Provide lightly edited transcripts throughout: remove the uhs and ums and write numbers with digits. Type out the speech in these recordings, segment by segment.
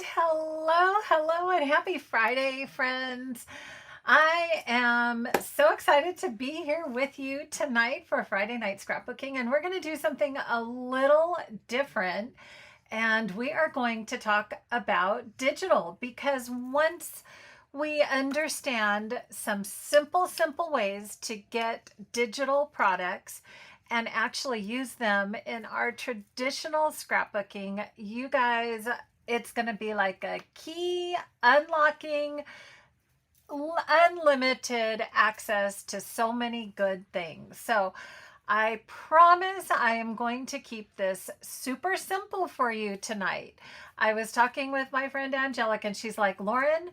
Hello, and happy Friday, friends. I am so excited to be here with you tonight for Friday night scrapbooking, and we're going to do something a little different. And we are going to talk about digital because once we understand some simple ways to get digital products and actually use them in our traditional scrapbooking, you guys, it's going to be like a key unlocking unlimited access to so many good things. So I promise I am going to keep this super simple for you tonight. I was talking with my friend Angelica and she's like, Lauren,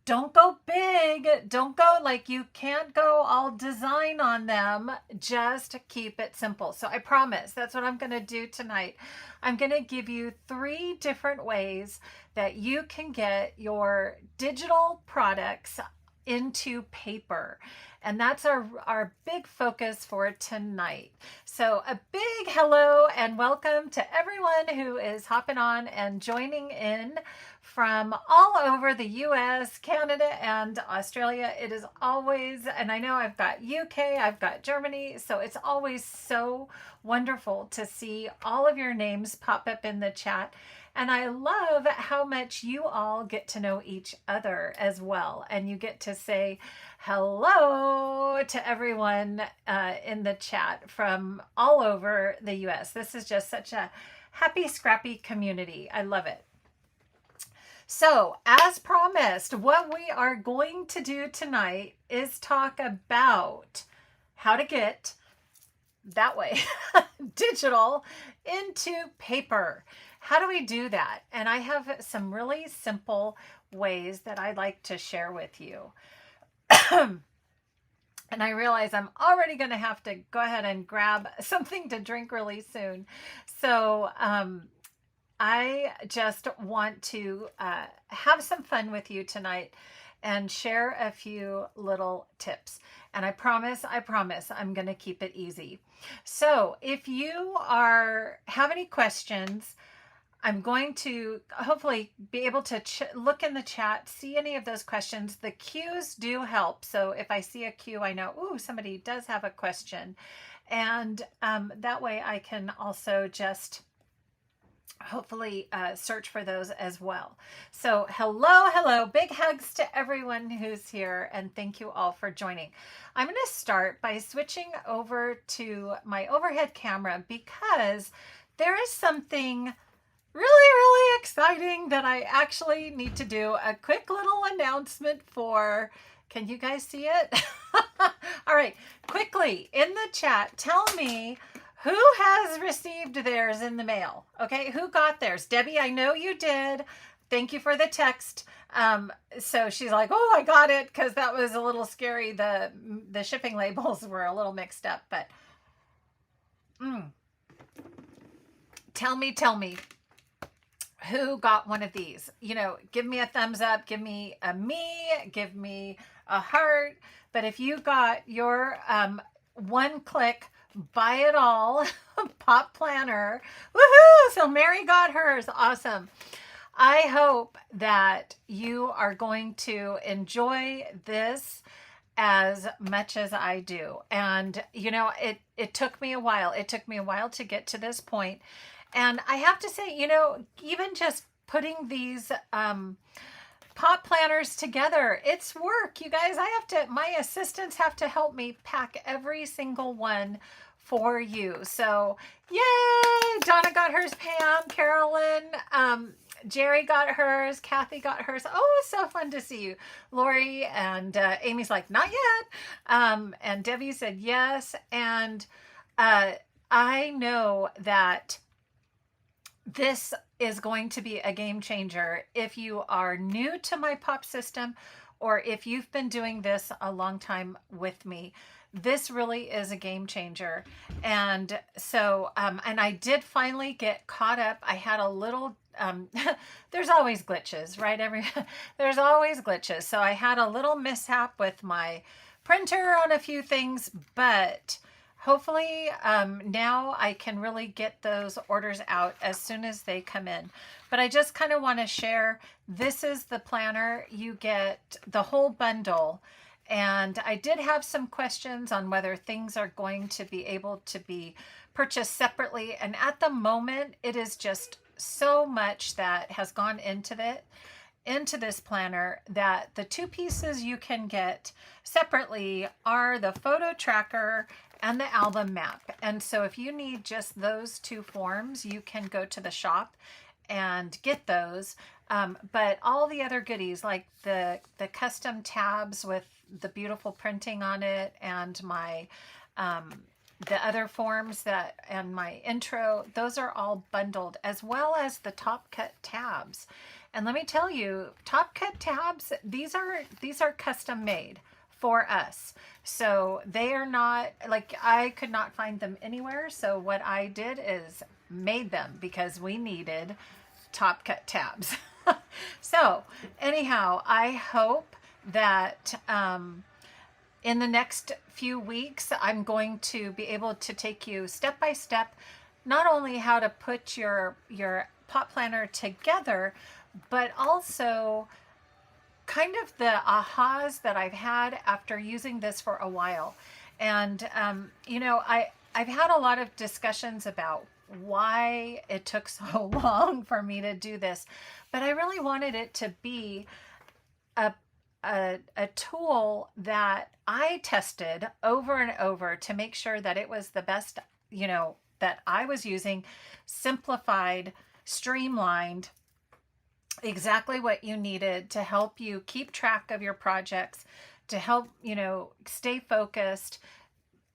don't go big. Don't go like you can't go all design on them. Just keep it simple. So I promise that's what I'm going to do tonight. I'm going to give you 3 different ways that you can get your digital products into paper. And that's our big focus for tonight. So a big hello and welcome to everyone who is hopping on and joining in from all over the US, Canada, and Australia. It is always, and I know I've got UK, I've got Germany, so it's always so wonderful to see all of your names pop up in the chat. And I love how much you all get to know each other as well. And you get to say hello to everyone in the chat from all over the US. This is just such a happy, scrappy community. I love it. So, as promised, what we are going to do tonight is talk about how to get that way digital into paper. How do we do that? And I have some really simple ways that I'd like to share with you. And I realize I'm already going to have to go ahead and grab something to drink really soon. So I just want to have some fun with you tonight and share a few little tips. And I promise I'm going to keep it easy. So if you have any questions, I'm going to hopefully be able to look in the chat, see any of those questions. The cues do help. So if I see a cue, I know, ooh, somebody does have a question. And that way I can also just hopefully search for those as well. So hello, big hugs to everyone who's here, and thank you all for joining. I'm going to start by switching over to my overhead camera because there is something really exciting that I actually need to do a quick little announcement for. Can you guys see it? All right, quickly in the chat, tell me who has received theirs in the mail. Okay, who got theirs? Debbie, I know you did. Thank you for the text. So she's like, oh, I got it, because that was a little scary. The shipping labels were a little mixed up, but tell me who got one of these. You know, give me a thumbs up, give me a give me a heart. But if you got your one click buy it all pop planner, woohoo! So Mary got hers. Awesome. I hope that you are going to enjoy this as much as I do. And you know, it took me a while. It took me a while to get to this point. And I have to say, you know, even just putting these pop planners together, it's work. You guys, my assistants have to help me pack every single one for you. So yay! Donna got hers, Pam, Carolyn, Jerry got hers, Kathy got hers. Oh, it's so fun to see you. Lori and Amy's like, not yet. And Debbie said yes. And I know that this is going to be a game changer if you are new to my pop system or if you've been doing this a long time with me. This really is a game changer. And so, and I did finally get caught up. I had a little, there's always glitches, right? There's always glitches. So I had a little mishap with my printer on a few things, but hopefully now I can really get those orders out as soon as they come in. But I just kind of want to share, this is the planner. You get the whole bundle. And I did have some questions on whether things are going to be able to be purchased separately. And at the moment, it is just so much that has gone into this planner that the two pieces you can get separately are the photo tracker and the album map. And so if you need just those two forms, you can go to the shop and get those. But all the other goodies, like the custom tabs with the beautiful printing on it, and my the other forms that, and my intro, those are all bundled, as well as the top cut tabs. And let me tell you, top cut tabs, these are custom made for us. So they are not, like, I could not find them anywhere. So what I did is made them because we needed top cut tabs. So anyhow, I hope that in the next few weeks, I'm going to be able to take you step by step, not only how to put your pot planner together, but also kind of the ahas that I've had after using this for a while. And, you know, I've had a lot of discussions about why it took so long for me to do this, but I really wanted it to be a tool that I tested over and over to make sure that it was the best, you know, that I was using, simplified, streamlined, exactly what you needed to help you keep track of your projects, to help, you know, stay focused,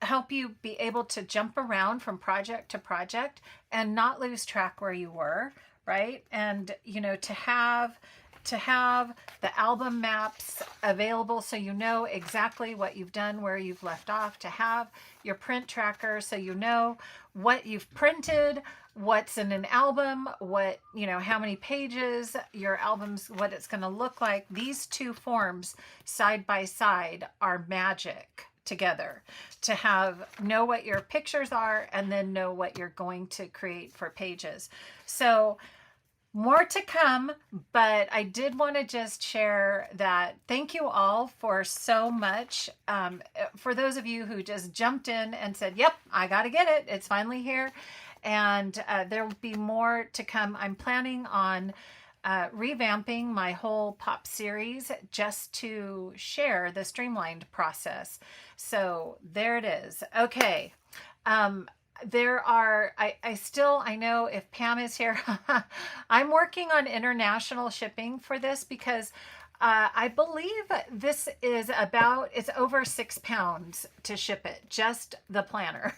help you be able to jump around from project to project and not lose track where you were, right? And, you know, to have the album maps available so you know exactly what you've done, where you've left off, to have your print tracker so you know what you've printed, what's in an album, what, you know, how many pages your album's, what it's going to look like. These two forms side by side are magic together, to know what your pictures are and then know what you're going to create for pages. So more to come, but I did want to just share that. Thank you all for so much. For those of you who just jumped in and said, yep, I got to get it. It's finally here. And there will be more to come. I'm planning on revamping my whole pop series just to share the streamlined process. So there it is. Okay. There are, I know if Pam is here, I'm working on international shipping for this because I believe this is it's over 6 pounds to ship it. Just the planner,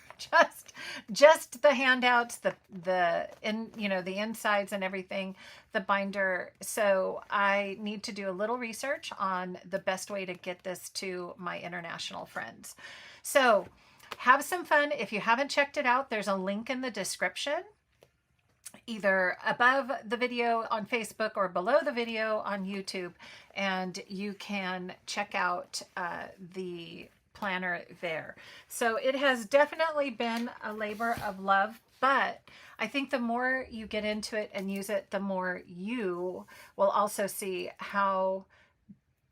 just the handouts, the insides and everything, the binder. So I need to do a little research on the best way to get this to my international friends. So have some fun. If you haven't checked it out, there's a link in the description, either above the video on Facebook or below the video on YouTube, and you can check out the planner there. So it has definitely been a labor of love, but I think the more you get into it and use it, the more you will also see how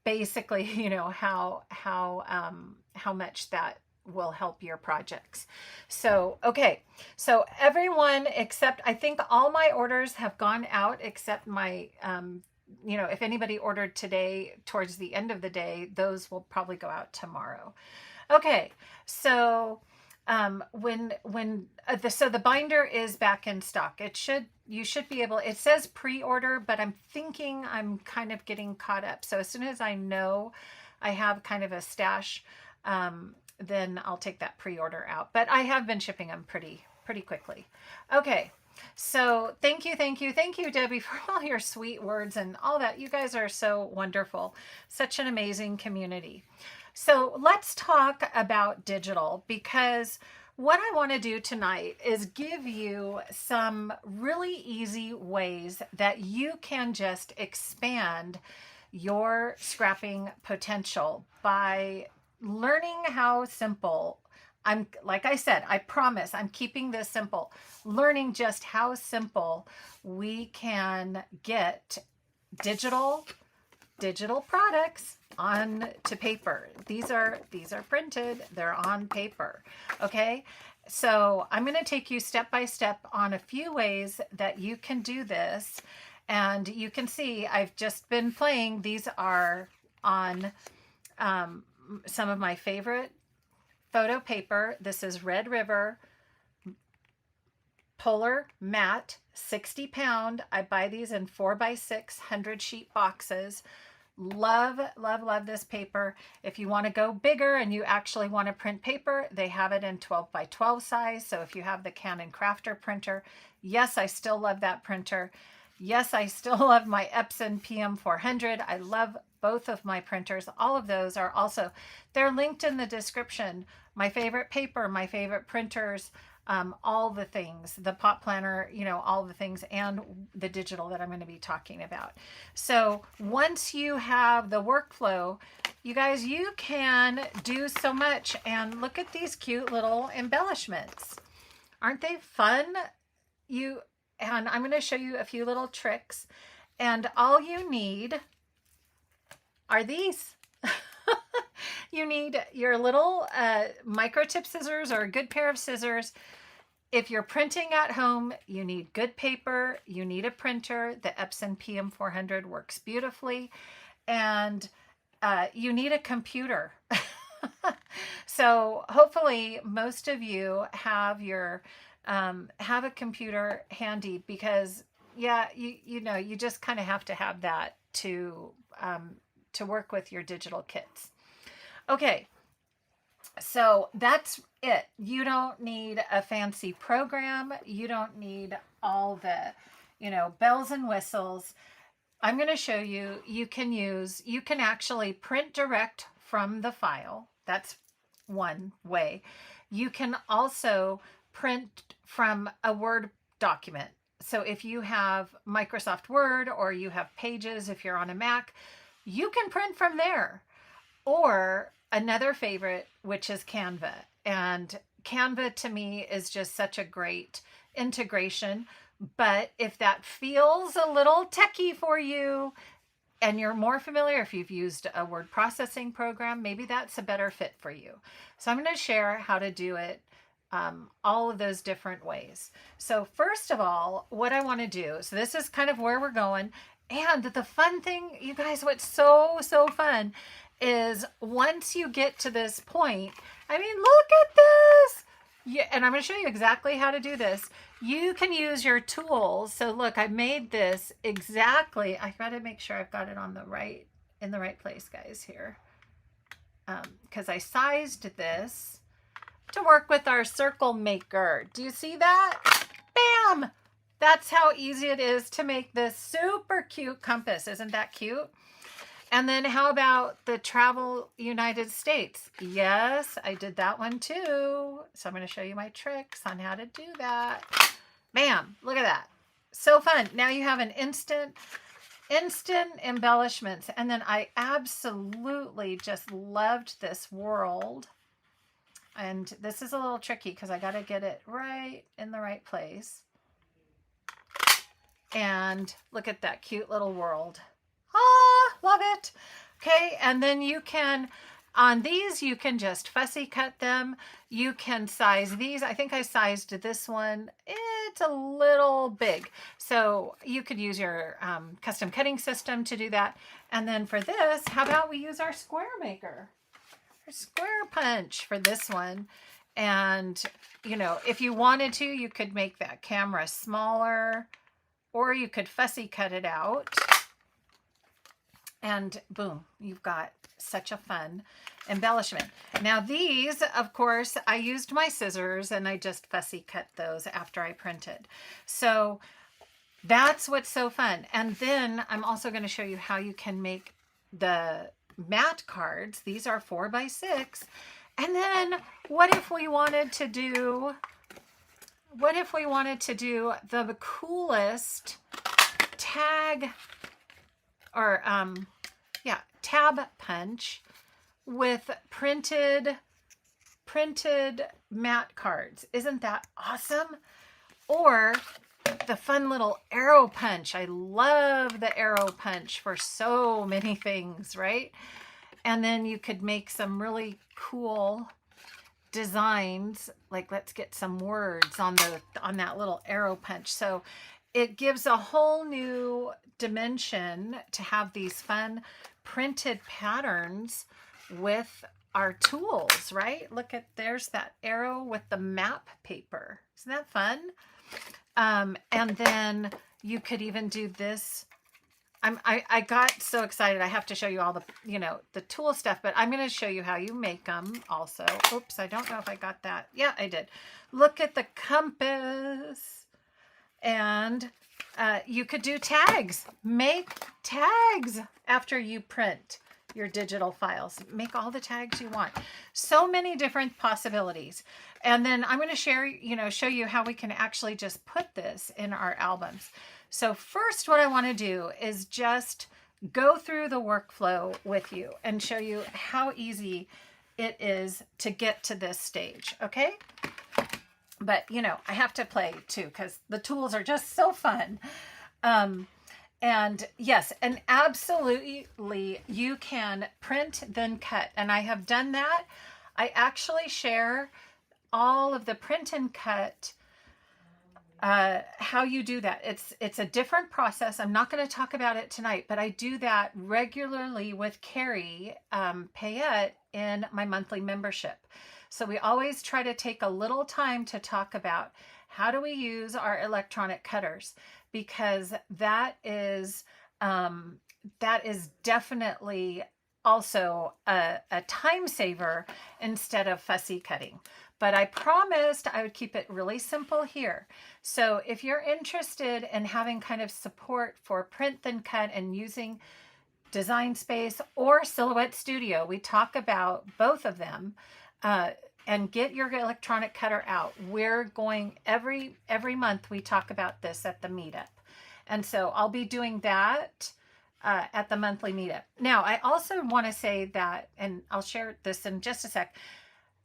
basically, you know, how much that will help your projects. So, okay. So everyone except, I think all my orders have gone out except my, you know, if anybody ordered today towards the end of the day, those will probably go out tomorrow. Okay. So, so the binder is back in stock. You should be able, it says pre-order, but I'm thinking I'm kind of getting caught up. So as soon as I know I have kind of a stash, then I'll take that pre-order out. But I have been shipping them pretty quickly. Okay, so thank you, Debbie, for all your sweet words and all that. You guys are so wonderful. Such an amazing community. So let's talk about digital, because what I want to do tonight is give you some really easy ways that you can just expand your scrapping potential by learning how simple like I said, I promise I'm keeping this simple, learning just how simple we can get digital products on to paper. These are printed, they're on paper. Okay. So I'm going to take you step by step on a few ways that you can do this. And you can see I've just been playing. These are on some of my favorite photo paper. This is Red River Polar Matte, 60 pound. I buy these in 4x6 100 sheet boxes. Love, love, love this paper. If you want to go bigger and you actually want to print paper, they have it in 12x12 size. So if you have the Canon Crafter printer, yes, I still love that printer. Yes, I still love my Epson PM400. I love both of my printers. All of those are also, they're linked in the description. My favorite paper, my favorite printers, all the things, the pot planner, you know, all the things, and the digital that I'm going to be talking about. So once you have the workflow, you guys, you can do so much. And look at these cute little embellishments. Aren't they fun? And I'm going to show you a few little tricks. And all you need are these. You need your little micro tip scissors or a good pair of scissors. If you're printing at home, you need good paper, you need a printer. The Epson PM400 works beautifully. And you need a computer. So hopefully most of you have your have a computer handy, because yeah, you know, you just kind of have to have that to work with your digital kits. Okay, so that's it. You don't need a fancy program. You don't need all the, you know, bells and whistles. I'm going to show you, you can actually print direct from the file. That's one way. You can also print from a Word document. So if you have Microsoft Word or you have Pages, if you're on a Mac, you can print from there. Or another favorite, which is Canva. And Canva to me is just such a great integration. But if that feels a little techie for you and you're more familiar, if you've used a word processing program, maybe that's a better fit for you. So I'm going to share how to do it, all of those different ways. So first of all, what I want to do, so this is kind of where we're going. And the fun thing, you guys, what's so fun is once you get to this point, I mean, look at this. Yeah, and I'm going to show you exactly how to do this. You can use your tools. So look, I made this exactly. I got to make sure I've got it on the right, in the right place, guys, here. Because I sized this to work with our circle maker. Do you see that? Bam! That's how easy it is to make this super cute compass. Isn't that cute? And then how about the travel United States? Yes, I did that one too. So I'm going to show you my tricks on how to do that. Bam, look at that. So fun. Now you have an instant embellishments. And then I absolutely just loved this world. And this is a little tricky because I got to get it right in the right place. And look at that cute little world. Ah, love it. Okay, and then you can, on these, you can just fussy cut them. You can size these. I think I sized this one. It's a little big. So you could use your custom cutting system to do that. And then for this, how about we use our square maker? Our square punch for this one. And, you know, if you wanted to, you could make that camera smaller, or you could fussy cut it out. And boom, you've got such a fun embellishment. Now these, of course, I used my scissors and I just fussy cut those after I printed. So that's what's so fun. And then I'm also going to show you how you can make the matte cards. These are 4x6. And then what if we wanted to do the coolest tag or tab punch with printed printed mat cards. Isn't that awesome? Or the fun little arrow punch. I love the arrow punch for so many things, right? And then you could make some really cool designs. Like, let's get some words on that little arrow punch. So it gives a whole new dimension to have these fun printed patterns with our tools, right? Look at, there's that arrow with the map paper. Isn't that fun? And then you could even do this. I got so excited. I have to show you all the, the tool stuff, but I'm going to show you how you make them also. Oops, I don't know if I got that. Yeah, I did. Look at the compass. And you could do tags. Make tags after you print your digital files. Make all the tags you want. So many different possibilities. And then I'm going to show you how we can actually just put this in our albums. So first, what I want to do is just go through the workflow with you and show you how easy it is to get to this stage. Okay. But, I have to play too, because the tools are just so fun. And yes, and absolutely you can print, then cut. And I have done that. I actually share all of the print and cut, how you do that. It's a different process. I'm not going to talk about it tonight, but I do that regularly with Carrie Payette in my monthly membership. So we always try to take a little time to talk about how do we use our electronic cutters, because that is definitely also a time saver instead of fussy cutting. But I promised I would keep it really simple here. So if you're interested in having kind of support for print then cut and using Design Space or Silhouette Studio, we talk about both of them, and get your electronic cutter out. We're going every month. We talk about this at the meetup. And so I'll be doing that at the monthly meetup. Now, I also want to say that, and I'll share this in just a sec,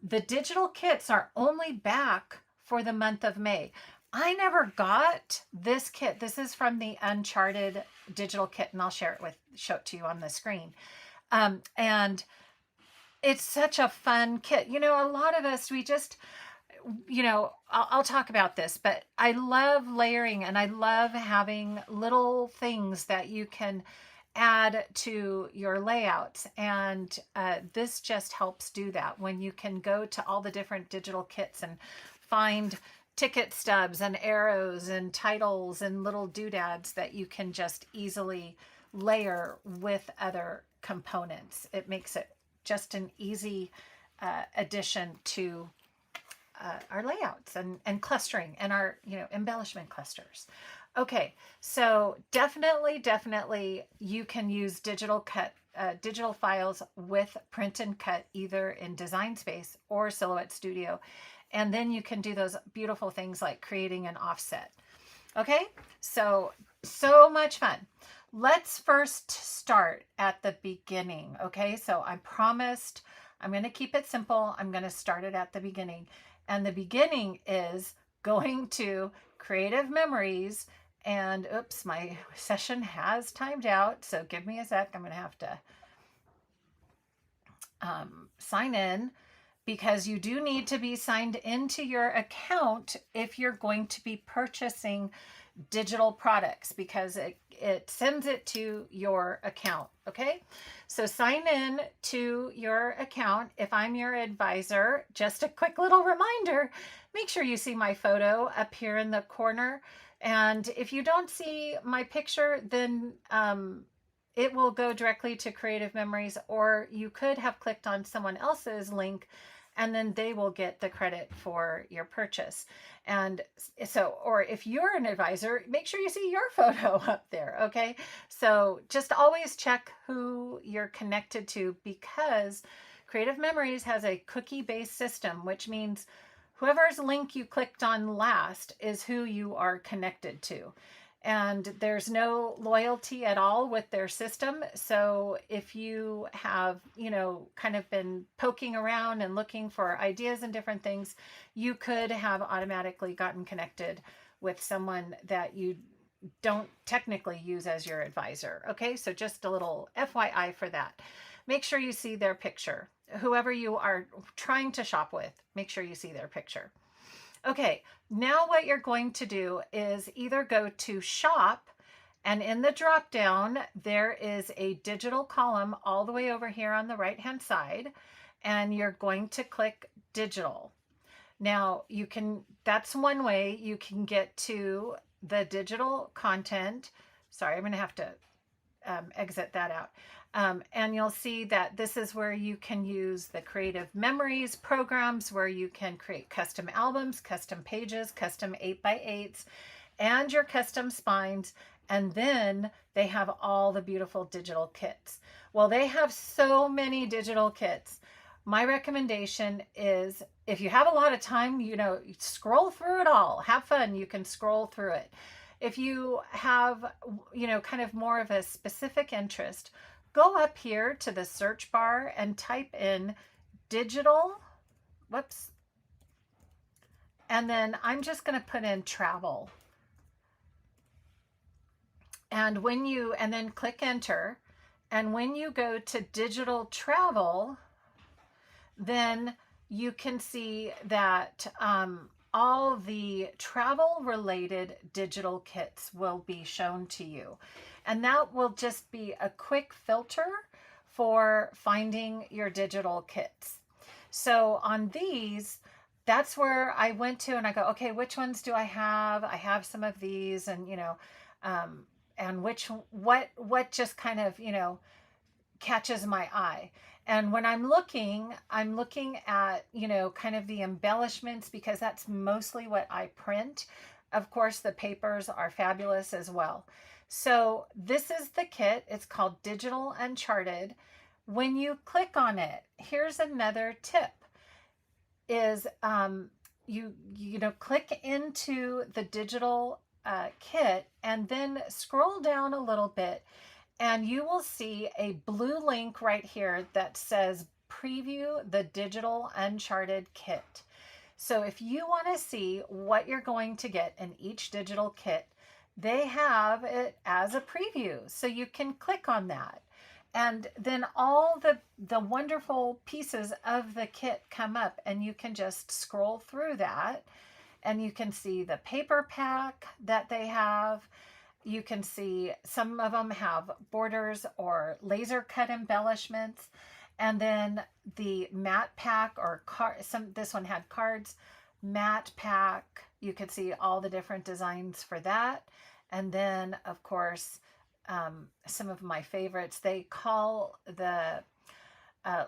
the digital kits are only back for the month of May. I never got this kit. This is from the Uncharted digital kit, and I'll show it to you on the screen. And it's such a fun kit. A lot of us, we just, I'll talk about this, but I love layering and I love having little things that you can add to your layouts. And this just helps do that, when you can go to all the different digital kits and find ticket stubs and arrows and titles and little doodads that you can just easily layer with other components. It makes it just an easy addition to our layouts and clustering and our embellishment clusters. Okay, so definitely you can use digital files with print and cut either in Design Space or Silhouette Studio, and then you can do those beautiful things like creating an offset. Okay, so much fun. Let's first start at the beginning, okay? So I promised I'm going to keep it simple. I'm going to start it at the beginning. And the beginning is going to Creative Memories. And oops, my session has timed out. So give me a sec. I'm going to have to sign in, because you do need to be signed into your account if you're going to be purchasing digital products, because it sends it to your account. Okay, so sign in to your account. If I'm your advisor, just a quick little reminder, make sure you see my photo up here in the corner. And if you don't see my picture, then it will go directly to Creative Memories, or you could have clicked on someone else's link and then they will get the credit for your purchase. And so, or if you're an advisor, make sure you see your photo up there, okay? So just always check who you're connected to, because Creative Memories has a cookie-based system, which means whoever's link you clicked on last is who you are connected to. and there's no loyalty at all with their system. So if you have, you know, kind of been poking around and looking for ideas and different things, you could have automatically gotten connected with someone that you don't technically use as your advisor. Okay, so just a little FYI for that. Make sure you see their picture. Whoever you are trying to shop with, make sure you see their picture. Okay, now what you're going to do is either go to shop, and in the drop down there is a digital column all the way over here on the right hand side, and you're going to click digital. Now you can, that's one way you can get to the digital content. Sorry, I'm going to have to exit that out. And you'll see that this is where you can use the creative memories programs, where you can create custom albums, custom pages, custom 8x8s, and your custom spines. And then they have all the beautiful digital kits. Well, they have so many digital kits. My recommendation is, if you have a lot of time, you know, scroll through it all. Have fun. You can scroll through it. If you have, you know, kind of more of a specific interest, go up here to the search bar and type in digital, whoops, and then I'm just going to put in travel. And when you, and then click enter, and when you go to digital travel, then you can see that all the travel related digital kits will be shown to you. And that will just be a quick filter for finding your digital kits. So on these, that's where I went to and I go, okay, which ones do I have? I have some of these, and, you know, and what just kind of, you know, catches my eye. And when I'm looking at, you know, kind of the embellishments, because that's mostly what I print. Of course, the papers are fabulous as well. So this is the kit. It's called Digital Uncharted. When you click on it, here's another tip, is you know, click into the digital kit and then scroll down a little bit, and you will see a blue link right here that says preview the Digital Uncharted kit. So if you want to see what you're going to get in each digital kit, they have it as a preview. So you can click on that. And then all the wonderful pieces of the kit come up, and you can just scroll through that. And you can see the paper pack that they have. You can see some of them have borders or laser cut embellishments. And then the matte pack or this one had cards, matte pack. You can see all the different designs for that. And then, of course, some of my favorites, they call the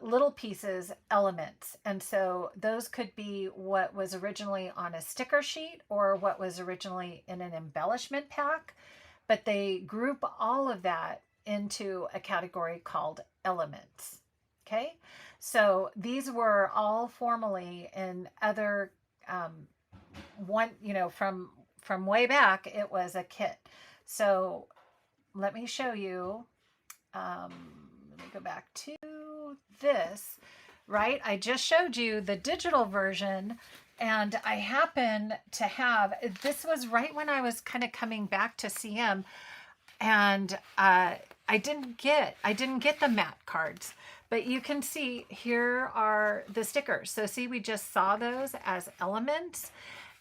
little pieces elements. And so those could be what was originally on a sticker sheet or what was originally in an embellishment pack, but they group all of that into a category called elements. Okay, so these were all formerly in other one, you know, from way back, it was a kit. So let me show you. Let me go back to this, right? I just showed you the digital version, and I happen to have, this was right when I was kind of coming back to CM, and I didn't get the matte cards, but you can see here are the stickers. So see, we just saw those as elements,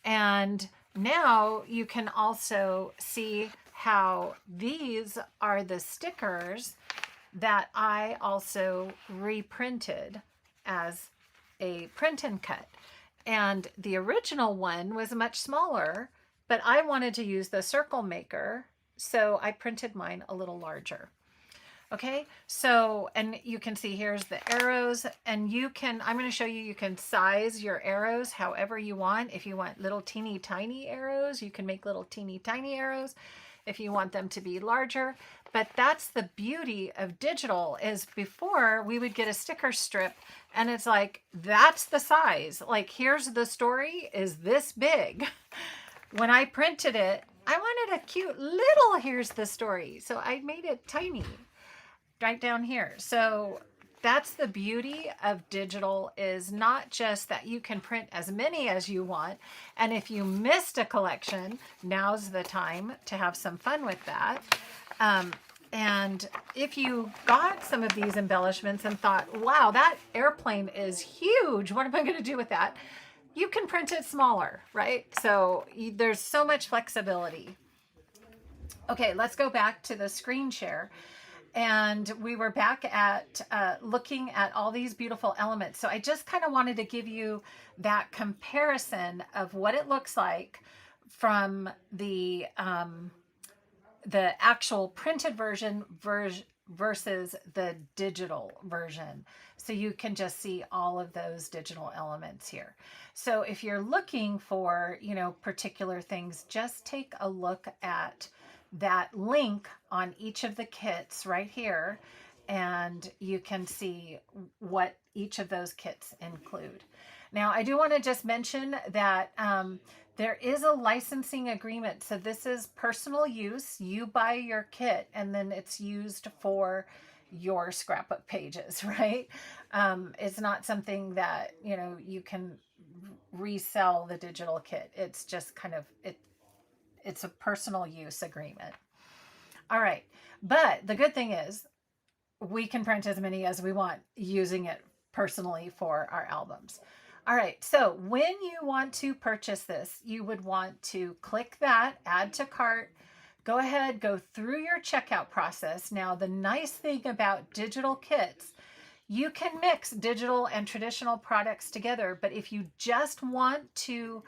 and now you can also see how these are the stickers that I also reprinted as a print and cut. And the original one was much smaller, but I wanted to use the circle maker, so I printed mine a little larger. Okay, so, and you can see here's the arrows, and you can, I'm going to show you, you can size your arrows however you want. If you want little teeny tiny arrows, you can make little teeny tiny arrows if you want them to be larger. But that's the beauty of digital, is before we would get a sticker strip and it's like, that's the size. Like, here's the story is this big. When I printed it, I wanted a cute little here's the story. So I made it tiny right down here. So that's the beauty of digital, is not just that you can print as many as you want. And if you missed a collection, now's the time to have some fun with that. And if you got some of these embellishments and thought, wow, that airplane is huge, what am I going to do with that? You can print it smaller, right? So there's so much flexibility. Okay, let's go back to the screen share. And we were back at looking at all these beautiful elements. So I just kind of wanted to give you that comparison of what it looks like from the actual printed version versus the digital version. So you can just see all of those digital elements here. So if you're looking for, particular things, just take a look at that link on each of the kits right here, and you can see what each of those kits include. Now, I do want to just mention that there is a licensing agreement. So this is personal use. You buy your kit and then it's used for your scrapbook pages, right? It's not something that, you can resell the digital kit. It's just kind of, it's a personal use agreement. All right. But the good thing is we can print as many as we want using it personally for our albums. All right, so when you want to purchase this, you would want to click that, add to cart, go ahead, go through your checkout process. Now, the nice thing about digital kits, you can mix digital and traditional products together, but if you just want to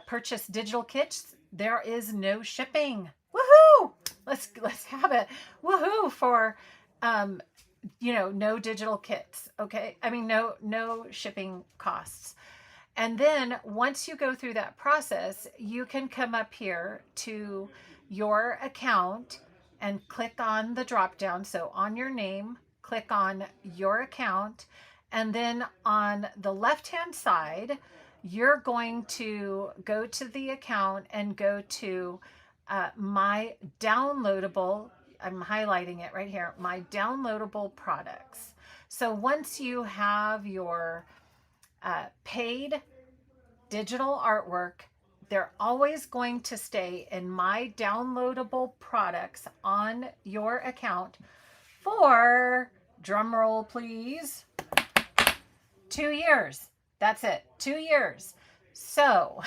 purchase digital kits, there is no shipping. Woohoo! Let's have it. Woohoo for no digital kits. Okay. I mean, no shipping costs. And then once you go through that process, you can come up here to your account and click on the drop down. So on your name, click on your account. And then on the left-hand side, you're going to go to the account and go to my downloadable. I'm highlighting it right here, my downloadable products. So once you have your paid digital artwork, they're always going to stay in my downloadable products on your account for, drum roll please, 2 years. That's it, 2 years. So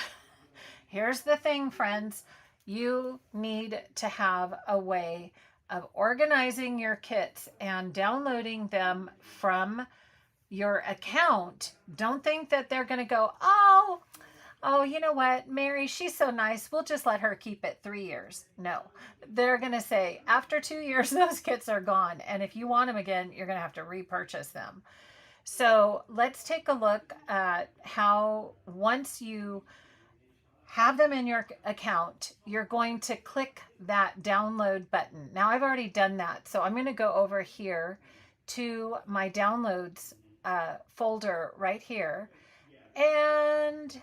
here's the thing, friends. You need to have a way of organizing your kits and downloading them from your account. Don't think that they're going to go, oh, you know what, Mary, she's so nice, we'll just let her keep it 3 years. No, they're going to say after 2 years, those kits are gone. And if you want them again, you're going to have to repurchase them. So let's take a look at how once you have them in your account, you're going to click that download button. Now I've already done that. So I'm going to go over here to my downloads folder right here. And,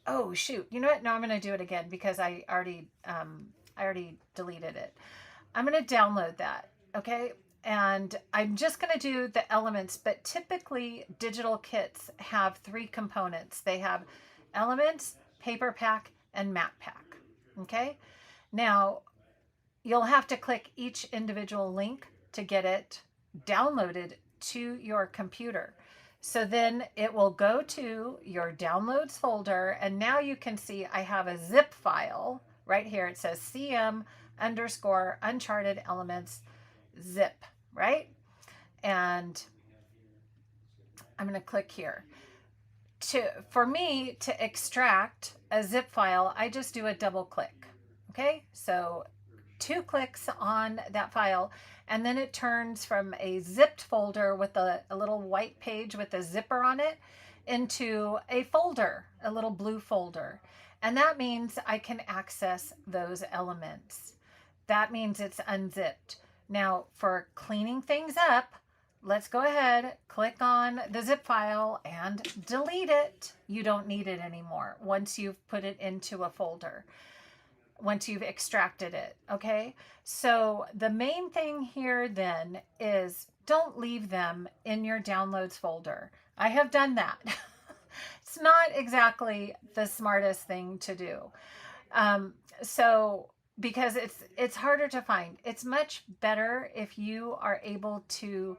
oh shoot, you know what? No, I'm going to do it again because I already deleted it. I'm going to download that. Okay. And I'm just going to do the elements, but typically digital kits have 3 components. They have elements, paper pack, and matte pack. Okay. Now you'll have to click each individual link to get it downloaded to your computer. So then it will go to your downloads folder. And now you can see I have a zip file right here. It says CM_Uncharted Elements zip, right? And I'm going to click here. For me to extract a zip file, I just do a double click. Okay, so 2 clicks on that file, and then it turns from a zipped folder with a little white page with a zipper on it into a folder, a little blue folder. And that means I can access those elements. That means it's unzipped. Now for cleaning things up, let's go ahead, click on the zip file and delete it. You don't need it anymore once you've put it into a folder. once you've extracted it. Okay. So the main thing here then is don't leave them in your downloads folder. I have done that. It's not exactly the smartest thing to do. So because it's harder to find. It's much better if you are able to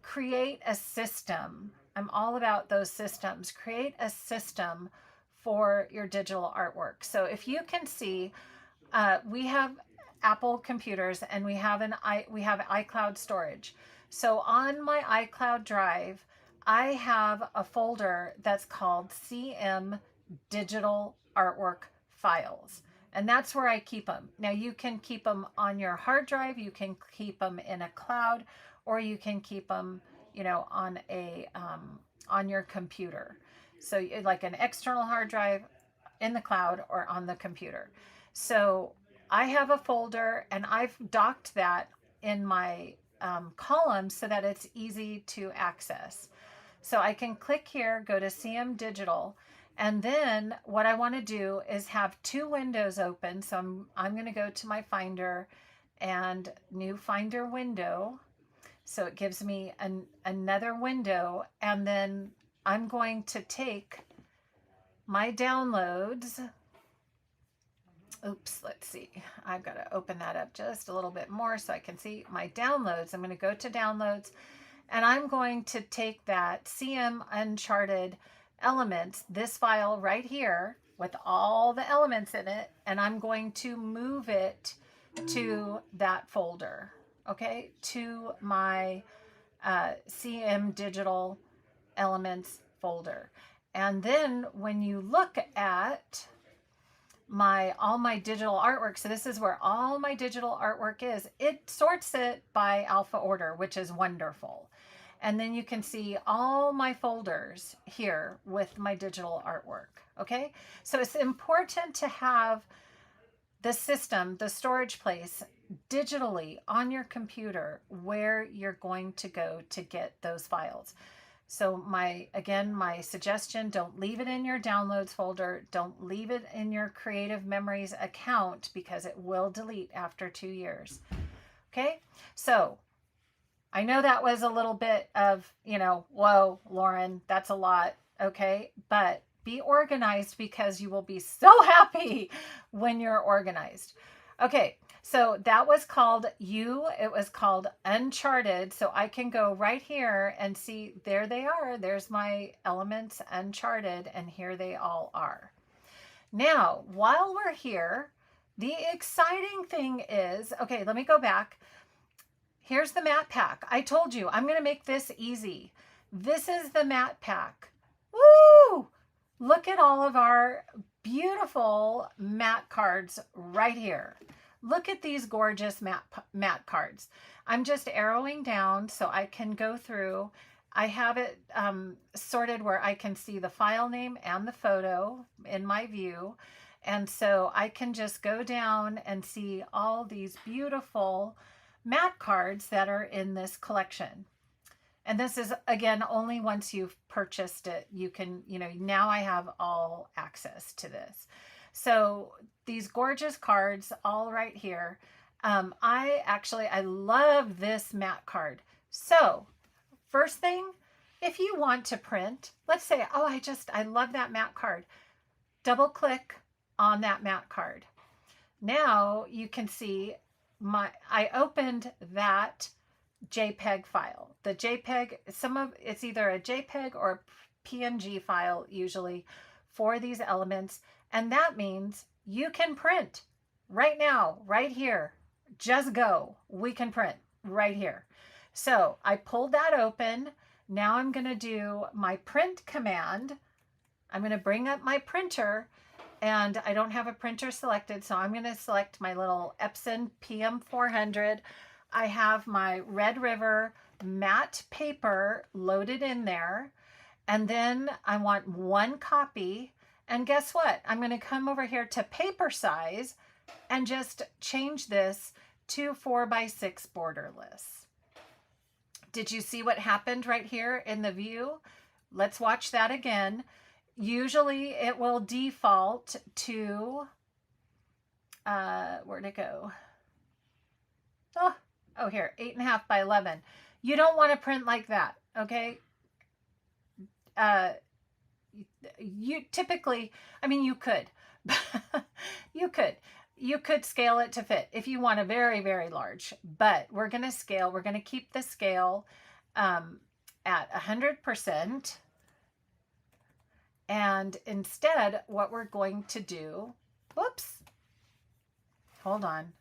create a system. I'm all about those systems. Create a system for your digital artwork. So if you can see, we have Apple computers and we have iCloud storage. So on my iCloud drive, I have a folder that's called CM Digital Artwork Files. And that's where I keep them. Now you can keep them on your hard drive, you can keep them in a cloud, or you can keep them, on your computer. So like an external hard drive in the cloud or on the computer. So I have a folder and I've docked that in my column so that it's easy to access. So I can click here, go to CM Digital, and then what I want to do is have two windows open. So I'm going to go to my Finder and new Finder window. So it gives me another window, and then I'm going to take my downloads. Oops, let's see. I've got to open that up just a little bit more so I can see my downloads. I'm going to go to downloads, and I'm going to take that CM Uncharted Elements, this file right here with all the elements in it, and I'm going to move it to that folder, okay, to my CM Digital Elements folder. And then when you look at all my digital artwork, so this is where all my digital artwork is, it sorts it by alpha order, which is wonderful. And then you can see all my folders here with my digital artwork. Okay, so it's important to have the system, the storage place, digitally on your computer where you're going to go to get those files. So my suggestion, don't leave it in your downloads folder. Don't leave it in your Creative Memories account because it will delete after 2 years. Okay, so I know that was a little bit of, whoa, Lauren, that's a lot. Okay, but be organized because you will be so happy when you're organized. Okay, so that was called it was called Uncharted. So I can go right here and see, there they are. There's my elements Uncharted, and here they all are. Now, while we're here, the exciting thing is, okay, let me go back. Here's the matte pack. I told you I'm going to make this easy. This is the matte pack. Woo! Look at all of our beautiful matte cards right here. Look at these gorgeous matte cards. I'm just arrowing down so I can go through. I have it sorted where I can see the file name and the photo in my view. And so I can just go down and see all these beautiful matte cards that are in this collection. And this is, again, only once you've purchased it, you can, now I have all access to this. So these gorgeous cards all right here. I love this matte card. So first thing, if you want to print, let's say, oh, I love that matte card. Double click on that matte card. Now you can see I opened that JPEG file. The JPEG, it's either a JPEG or a PNG file usually for these elements. And that means you can print right now, right here. Just go. We can print right here. So I pulled that open. Now I'm going to do my print command. I'm going to bring up my printer, and I don't have a printer selected, so I'm going to select my little Epson PM400. I have my Red River matte paper loaded in there, and then I want one copy. And guess what? I'm going to come over here to paper size and just change this to 4x6 borderless. Did you see what happened right here in the view? Let's watch that again. Usually it will default to Where'd it go? Oh, here, 8.5 by 11. You don't want to print like that, okay? You typically, I mean, you could, you could scale it to fit if you want a very, very large, but we're going to scale, we're going to keep the scale at 100%. And instead, what we're going to do, whoops, hold on.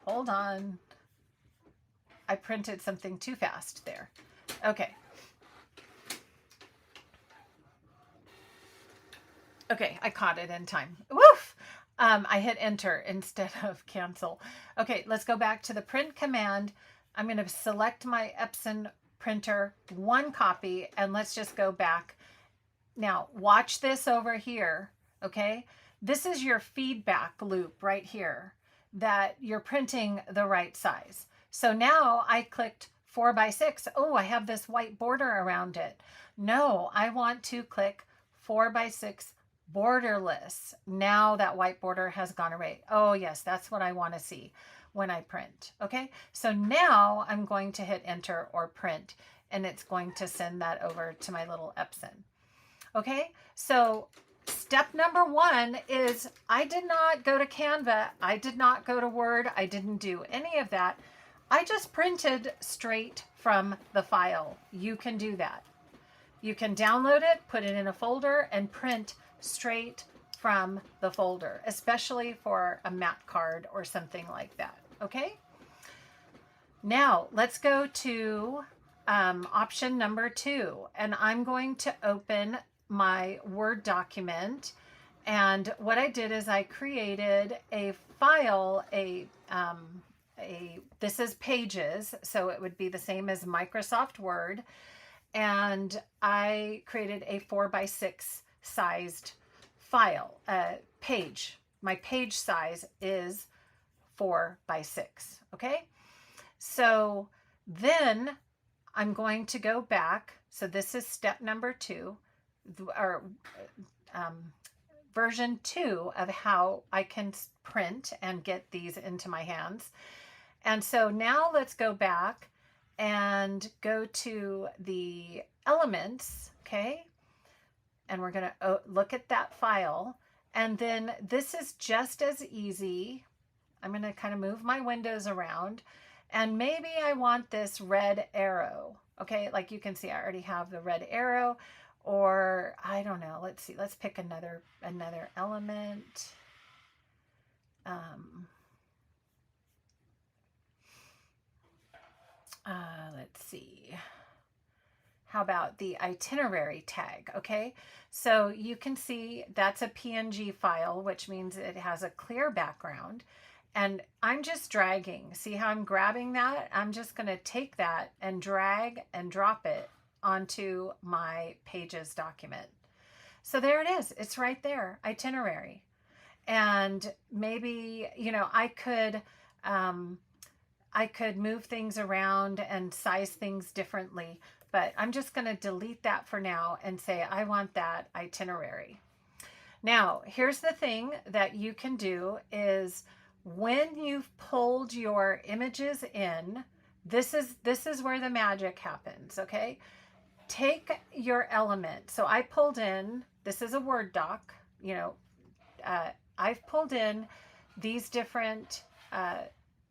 Hold on. I printed something too fast there. Okay. Okay, I caught it in time. Woof! I hit enter instead of cancel. Okay, let's go back to the print command. I'm going to select my Epson printer, one copy, and let's just go back. Now, watch this over here, okay? This is your feedback loop right here, that you're printing the right size. So now I clicked 4 by 6. Oh, I have this white border around it. No, I want to click 4 by 6 borderless. Now that white border has gone away. Oh yes, that's what I want to see when I print. Okay, so now I'm going to hit enter or print, and it's going to send that over to my little Epson. Okay, so step number 1 is I did not go to Canva. I did not go to Word. I didn't do any of that. I just printed straight from the file. You can do that. You can download it, put it in a folder, and print straight from the folder, especially for a map card or something like that. Okay. Now let's go to option number 2, and I'm going to open my Word document. And what I did is I created a file, this is Pages, so it would be the same as Microsoft Word. And I created a 4 by 6 sized file, page. My page size is 4 by 6. Okay. So then I'm going to go back. So this is step number 2, or version 2 of how I can print and get these into my hands. And so now let's go back and go to the elements, okay? And we're going to look at that file. And then this is just as easy. I'm going to kind of move my windows around. And maybe I want this red arrow, okay? Like you can see, I already have the red arrow. Or I don't know, let's see. Let's pick another element. Let's see. How about the itinerary tag? Okay, so you can see that's a PNG file, which means it has a clear background. And I'm just dragging. See how I'm grabbing that? I'm just going to take that and drag and drop it onto my Pages document. So there it is. It's right there, itinerary. And maybe, you know, I could move things around and size things differently, but I'm just going to delete that for now and say I want that itinerary. Now, here's the thing that you can do is when you've pulled your images in, this is where the magic happens, okay? Take your element. So I pulled in, this is a Word doc, you know, I've pulled in these different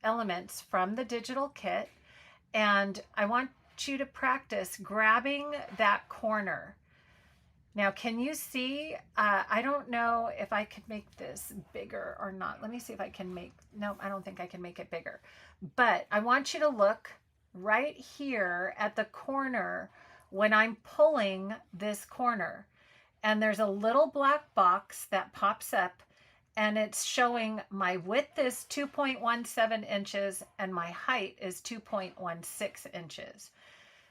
elements from the digital kit, and I want you to practice grabbing that corner. Now, can you see, I don't know if I could make this bigger or not. Let me see if I can make, no, I don't think I can make it bigger, but I want you to look right here at the corner when I'm pulling this corner, and there's a little black box that pops up, and it's showing my width is 2.17 inches and my height is 2.16 inches.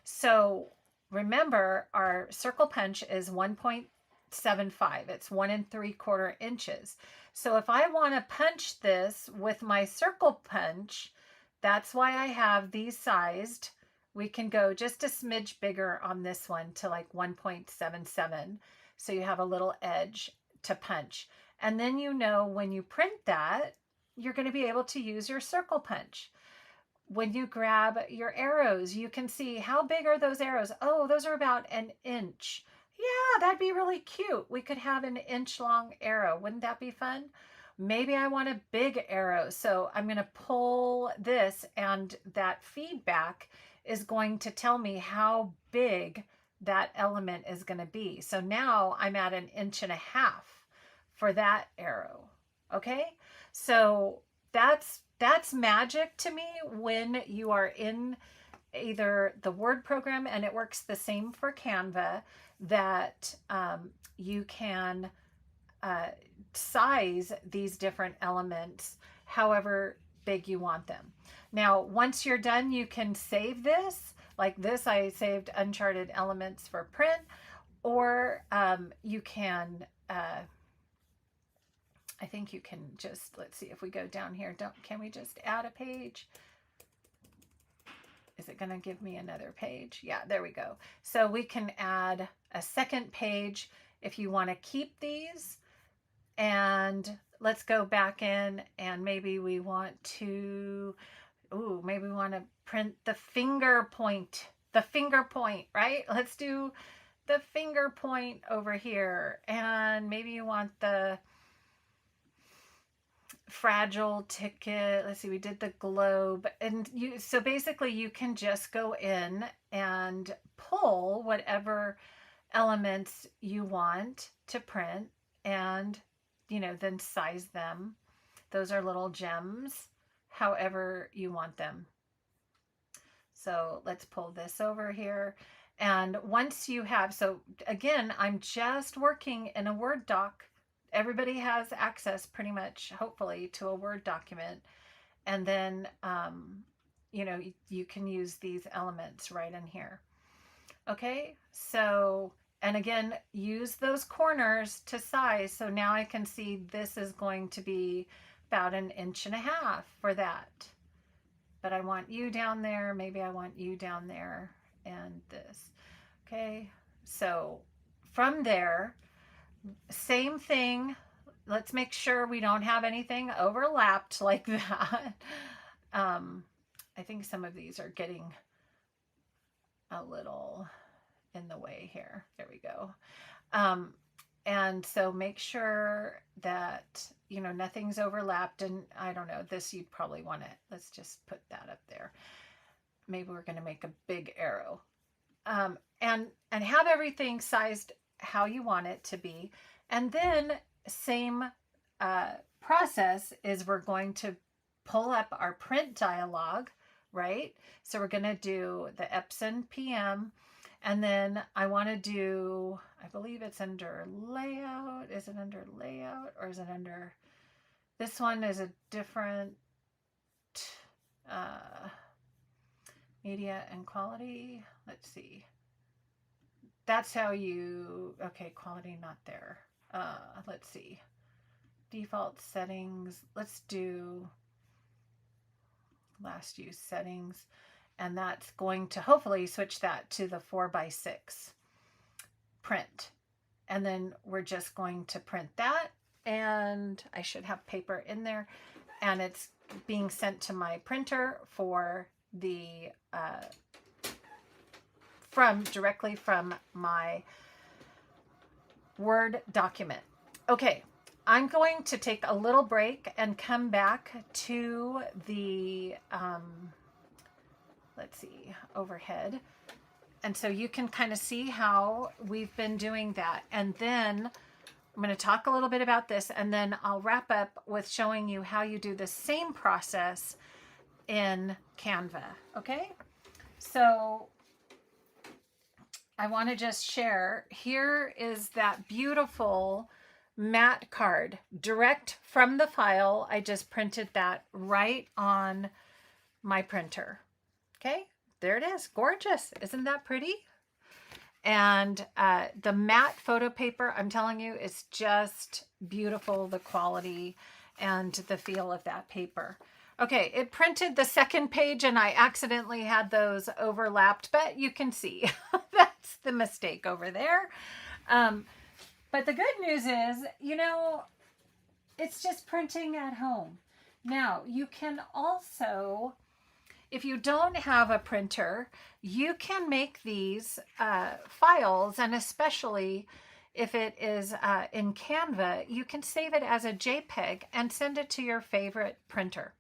So remember, our circle punch is 1.75. It's 1 3/4 inches. So if I want to punch this with my circle punch, that's why I have these sized. We can go just a smidge bigger on this one to like 1.77. So you have a little edge to punch. And then you know when you print that, you're going to be able to use your circle punch. When you grab your arrows, you can see how big are those arrows. Oh, those are about an inch. Yeah, that'd be really cute. We could have an inch long arrow. Wouldn't that be fun? Maybe I want a big arrow. So I'm going to pull this, and that feedback is going to tell me how big that element is going to be. So now I'm at 1.5 inches for that arrow. Okay. So that's magic to me when you are in either the Word program, and it works the same for Canva, that you can size these different elements however big you want them. Now, once you're done, you can save this. Like this, I saved Uncharted Elements for print, or you can, I think you can just, let's see if we go down here. Can we just add a page? Is it going to give me another page? Yeah, there we go. So we can add a second page if you want to keep these. And let's go back in, and maybe we want to, maybe we want to print the finger point, right? Let's do the finger point over here. And maybe you want the fragile ticket. Let's see, we did the globe. And so basically you can just go in and pull whatever elements you want to print, and then size them. Those are little gems, however you want them. So let's pull this over here. And once you have, so again, I'm just working in a Word doc. Everybody has access pretty much, hopefully, to a Word document. And then, you can use these elements right in here. Okay, so, and again, use those corners to size. So now I can see this is going to be about 1.5 inches for that. But I want you down there. Maybe I want you down there, and this. Okay, so from there, same thing. Let's make sure we don't have anything overlapped like that. I think some of these are getting a little in the way here. There we go. And so make sure that, nothing's overlapped. And I don't know, this you'd probably want to, let's just put that up there. Maybe we're going to make a big arrow. And have everything sized how you want it to be. And then same process is we're going to pull up our print dialog, right? So we're going to do the Epson PM, and then I want to do, I believe it's under layout. Is it under layout, or is it under, this one is a different media and quality. Let's see. That's how you, okay, quality not there. Let's see. Default settings. Let's do last use settings. And that's going to hopefully switch that to the 4x6 print. And then we're just going to print that. And I should have paper in there. And it's being sent to my printer for the, directly from my Word document. Okay, I'm going to take a little break and come back to the, let's see, overhead. And so you can kind of see how we've been doing that. And then I'm going to talk a little bit about this, and then I'll wrap up with showing you how you do the same process in Canva. Okay, so I want to just share, here is that beautiful matte card direct from the file. I just printed that right on my printer. Okay, there it is. Gorgeous. Isn't that pretty? And the matte photo paper, I'm telling you, is just beautiful, the quality and the feel of that paper. Okay, it printed the second page and I accidentally had those overlapped, but you can see that's the mistake over there. But the good news is, it's just printing at home. Now, you can also, if you don't have a printer, you can make these files, and especially if it is in Canva, you can save it as a JPEG and send it to your favorite printer.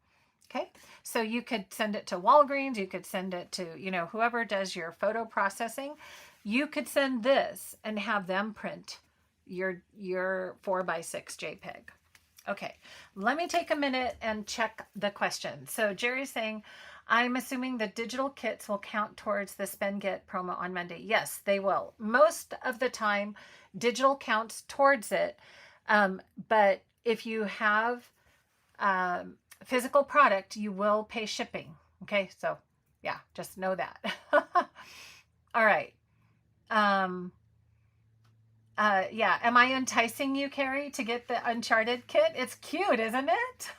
Okay, so you could send it to Walgreens, you could send it to, whoever does your photo processing. You could send this and have them print your 4x6 JPEG. Okay, let me take a minute and check the question. So Jerry's saying, I'm assuming the digital kits will count towards the Spend Get promo on Monday. Yes, they will. Most of the time, digital counts towards it. But if you have physical product, you will pay shipping. Okay, so yeah, just know that. All right. Yeah, am I enticing you, Carrie, to get the Uncharted kit? It's cute, isn't it?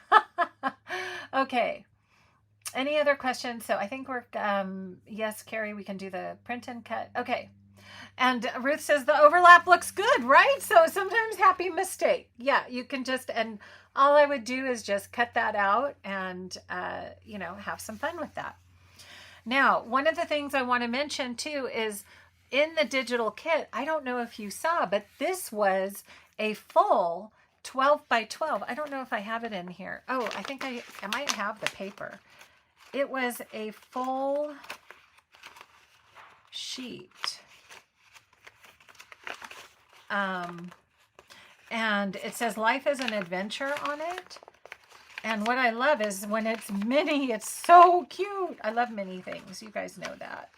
Okay. Any other questions? So I think we're, yes, Carrie, we can do the print and cut. Okay. And Ruth says the overlap looks good, right? So sometimes happy mistake. Yeah, you can just, and all I would do is just cut that out and, have some fun with that. Now, one of the things I want to mention too is in the digital kit, I don't know if you saw, but this was a full 12 by 12. I don't know if I have it in here. Oh, I think I might have the paper. It was a full sheet. And it says life is an adventure on it. And what I love is when it's mini, it's so cute. I love mini things. You guys know that.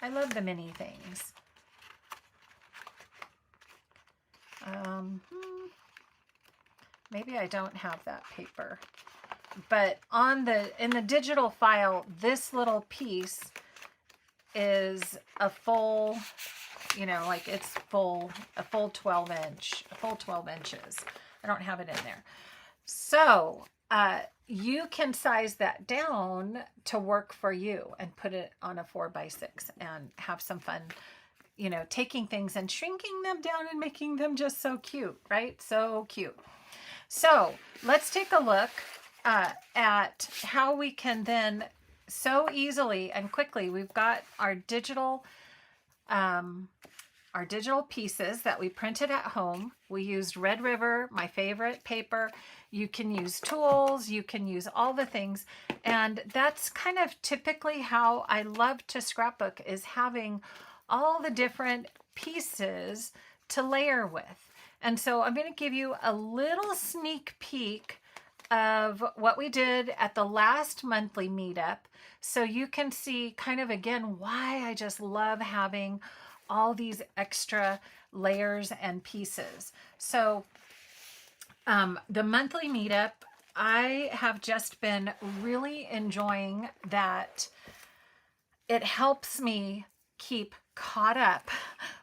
I love the mini things. Maybe I don't have that paper. But in the digital file, this little piece is a full, it's full, a full 12 inches. I don't have it in there. So you can size that down to work for you and put it on a 4x6 and have some fun, taking things and shrinking them down and making them just so cute, right? So cute. So let's take a look at how we can then so easily and quickly, we've got our digital pieces that we printed at home. We used Red River, my favorite paper. You can use tools, you can use all the things. And that's kind of typically how I love to scrapbook, is having all the different pieces to layer with. And so I'm going to give you a little sneak peek of what we did at the last monthly meetup, so you can see kind of again why I just love having all these extra layers and pieces. So the monthly meetup, I have just been really enjoying that. It helps me keep caught up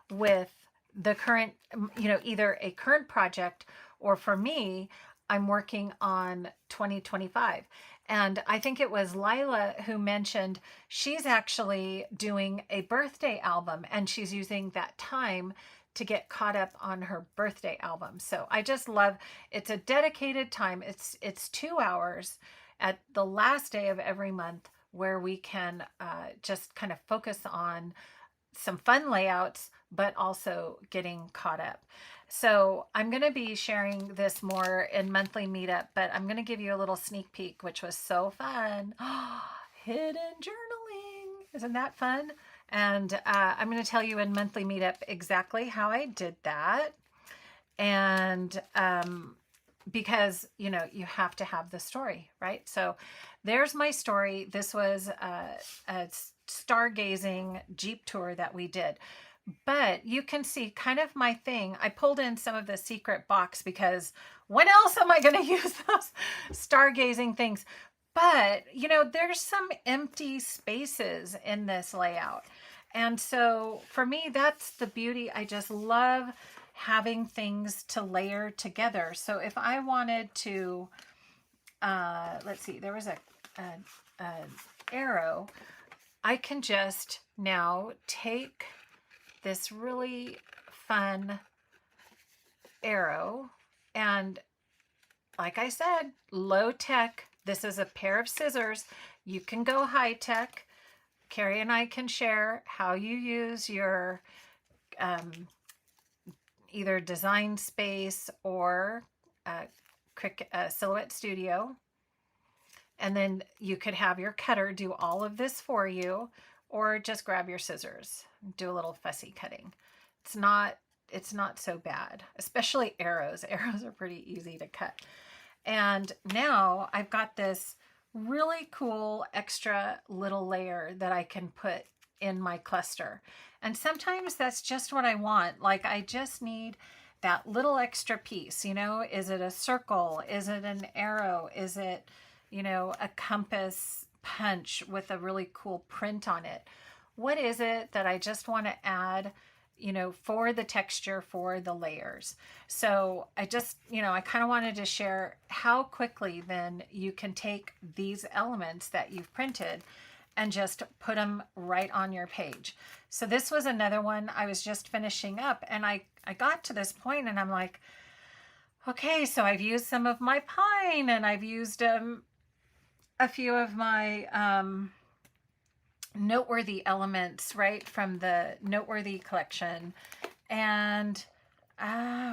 with the current, either a current project, or for me, I'm working on 2025. And I think it was Lila who mentioned she's actually doing a birthday album, and she's using that time to get caught up on her birthday album. So I just love, it's a dedicated time. It's 2 hours at the last day of every month where we can just kind of focus on some fun layouts, but also getting caught up. So I'm going to be sharing this more in monthly meetup, but I'm going to give you a little sneak peek, which was so fun. Hidden journaling. Isn't that fun? And I'm going to tell you in monthly meetup exactly how I did that. And because, you have to have the story, right? So there's my story. This was a stargazing Jeep tour that we did. But you can see kind of my thing. I pulled in some of the secret box because when else am I going to use those stargazing things? But, there's some empty spaces in this layout. And so for me, that's the beauty. I just love having things to layer together. So if I wanted to, let's see, there was an arrow. I can just now take this really fun arrow and like I said, low tech. This is a pair of scissors. You can go high tech. Carrie and I can share how you use your either Design Space or Silhouette Studio. And then you could have your cutter do all of this for you, or just grab your scissors and do a little fussy cutting. It's not so bad, especially arrows. Arrows are pretty easy to cut. And now I've got this really cool extra little layer that I can put in my cluster. And sometimes that's just what I want. Like I just need that little extra piece, you know, is it a circle? Is it an arrow? Is it, you know, a compass punch with a really cool print on it? What is it that I just want to add, you know, for the texture, for the layers? So I just, you know, I kind of wanted to share how quickly then you can take these elements that you've printed and just put them right on your page. So this was another one I was just finishing up, and I got to this point and I'm like, okay, so I've used some of my pine, and I've used a few of my noteworthy elements, right, from the Noteworthy collection. And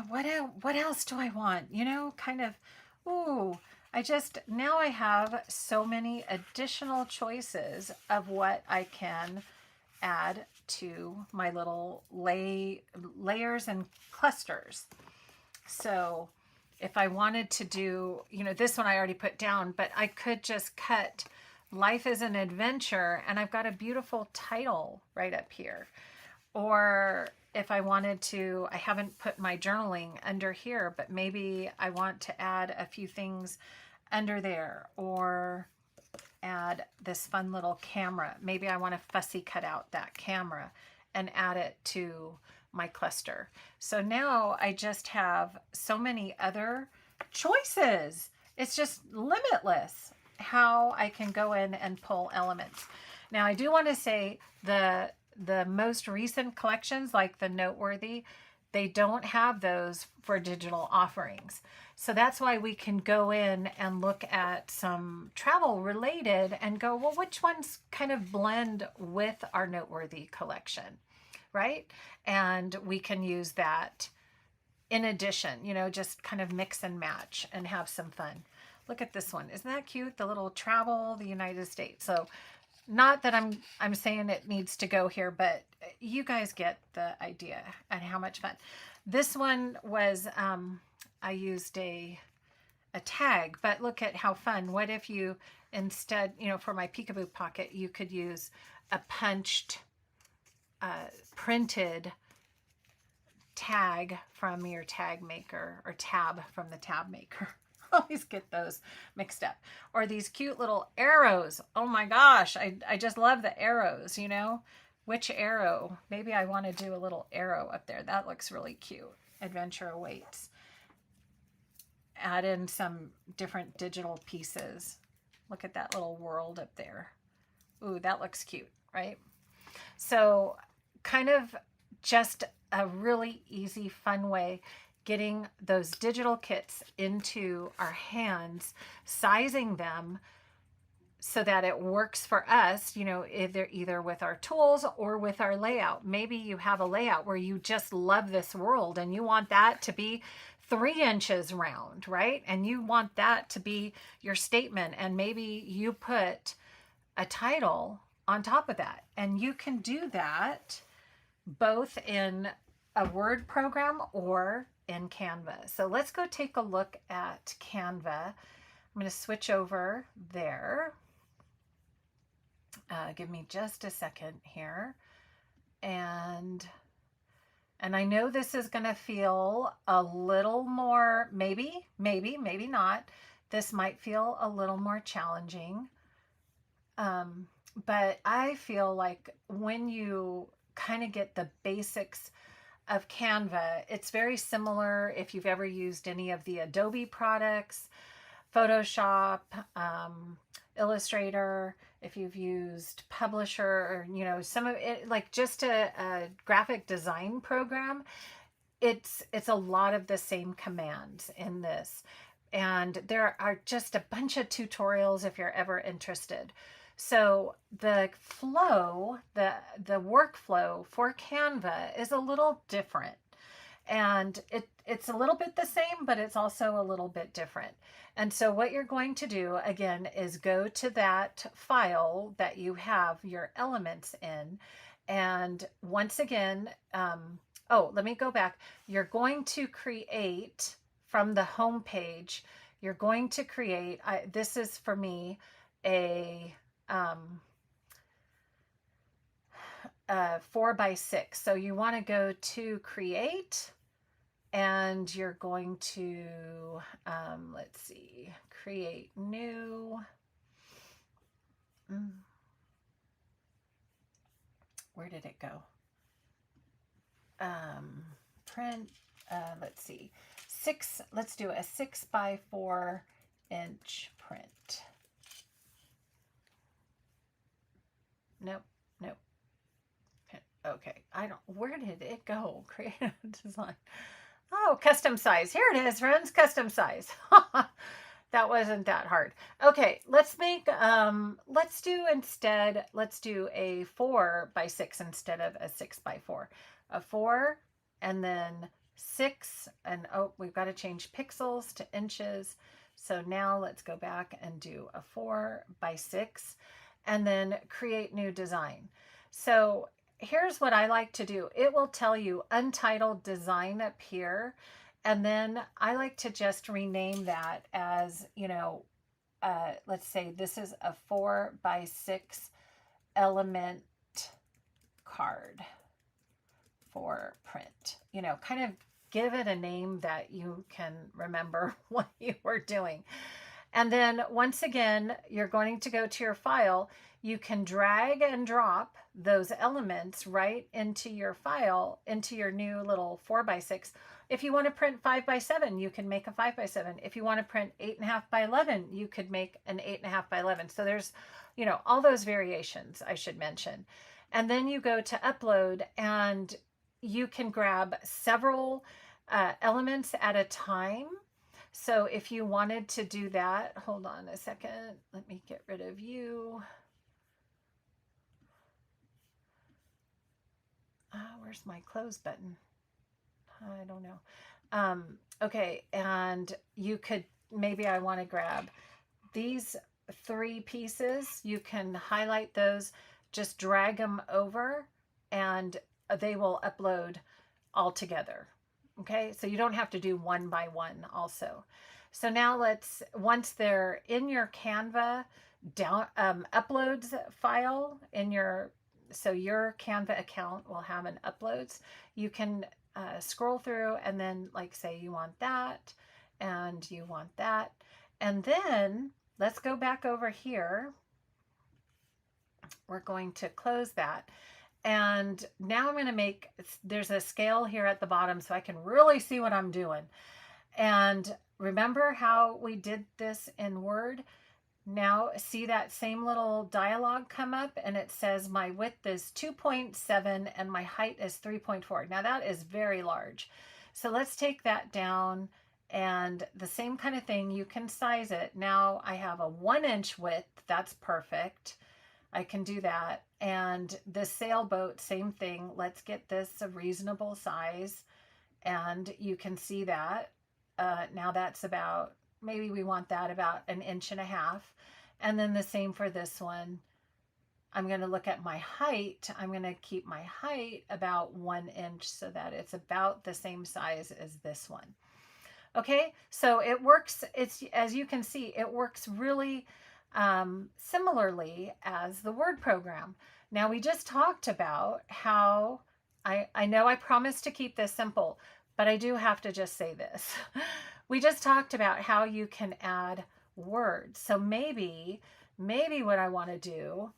what else do I want? You know, kind of, ooh, now I have so many additional choices of what I can add to my little layers and clusters. So if I wanted to do, you know, this one I already put down, but I could just cut Life is an Adventure, and I've got a beautiful title right up here. Or if I wanted to, I haven't put my journaling under here, but maybe I want to add a few things under there, or add this fun little camera. Maybe I want to fussy cut out that camera and add it to my cluster. So now I just have so many other choices. It's just limitless how I can go in and pull elements. Now I do want to say the most recent collections, like the Noteworthy, they don't have those for digital offerings. So that's why we can go in and look at some travel related and go, well, which ones kind of blend with our Noteworthy collection, right? And we can use that in addition, you know, just kind of mix and match and have some fun. Look at this one. Isn't that cute? The little travel, the United States. So not that I'm saying it needs to go here, but you guys get the idea and how much fun. This one was, I used a tag, but look at how fun. What if you instead, you know, for my peekaboo pocket, you could use a punched, printed tag from your tag maker, or tab from the tab maker. Always get those mixed up. Or these cute little arrows. Oh my gosh, I just love the arrows, you know. Which arrow? Maybe I want to do a little arrow up there. That looks really cute. Adventure awaits. Add in some different digital pieces. Look at that little world up there. Ooh, that looks cute, right? So kind of just a really easy, fun way getting those digital kits into our hands, sizing them so that it works for us, you know, either with our tools or with our layout. Maybe you have a layout where you just love this world and you want that to be 3 inches round, right? And you want that to be your statement. And maybe you put a title on top of that. And you can do that both in a Word program or in Canva. So let's go take a look at Canva. I'm going to switch over there. Give me just a second here. And I know this is going to feel a little more, maybe not. This might feel a little more challenging. But I feel like when you kind of get the basics of Canva, it's very similar if you've ever used any of the Adobe products, Photoshop, Illustrator, if you've used Publisher, or, you know, some of it, like just a graphic design program, it's a lot of the same commands in this. And there are just a bunch of tutorials if you're ever interested. So the flow, the workflow for Canva is a little different. And it's a little bit the same, but it's also a little bit different. And so what you're going to do again is go to that file that you have your elements in. And once again, oh, let me go back. You're going to create from the home page, you're going to create, this is for me, a 4x6. So you want to go to create, and you're going to, let's see, create new. Where did it go? Print, let's see, let's do a 6x4 inch print. Nope. Okay, where did it go? Creative design. Oh, custom size. Here it is, friends, custom size. That wasn't that hard. Okay, let's make, let's do a 4x6 instead of a 6x4. A 4 and then 6, and oh, we've got to change pixels to inches. So now let's go back and do a 4x6 and then create new design. So here's what I like to do. It will tell you untitled design up here. And then I like to just rename that as, you know, let's say this is a 4x6 element card for print. You know, kind of give it a name that you can remember what you were doing. And then once again, you're going to go to your file. You can drag and drop those elements right into your file, into your new little 4x6. If you want to print 5x7, you can make a 5x7. If you want to print 8.5x11, you could make an 8.5x11. So there's, you know, all those variations I should mention. And then you go to upload, and you can grab several elements at a time. So if you wanted to do that, hold on a second. Let me get rid of you. Where's my close button? I don't know. Okay, and you could, maybe I want to grab these 3 pieces. You can highlight those, just drag them over, and they will upload all together. Okay, so you don't have to do one by one also. So now once they're in your Canva uploads file in your, so your Canva account will have an uploads. You can scroll through, and then like say you want that and you want that. And then let's go back over here. We're going to close that. And now I'm going to make, there's a scale here at the bottom so I can really see what I'm doing. And remember how we did this in Word? Now see that same little dialog come up, and it says my width is 2.7 and my height is 3.4. Now that is very large. So let's take that down, and the same kind of thing, you can size it. Now I have a 1-inch width. That's perfect. I can do that. And the sailboat, same thing. Let's get this a reasonable size. And you can see that. Now that's about, maybe we want that about 1.5 inches. And then the same for this one. I'm going to look at my height. I'm going to keep my height about 1 inch so that it's about the same size as this one. Okay, so it works. It's, as you can see, it works really similarly as the Word program. Now we just talked about how, I know I promised to keep this simple, but I do have to just say this. We just talked about how you can add words. So maybe what I want to do,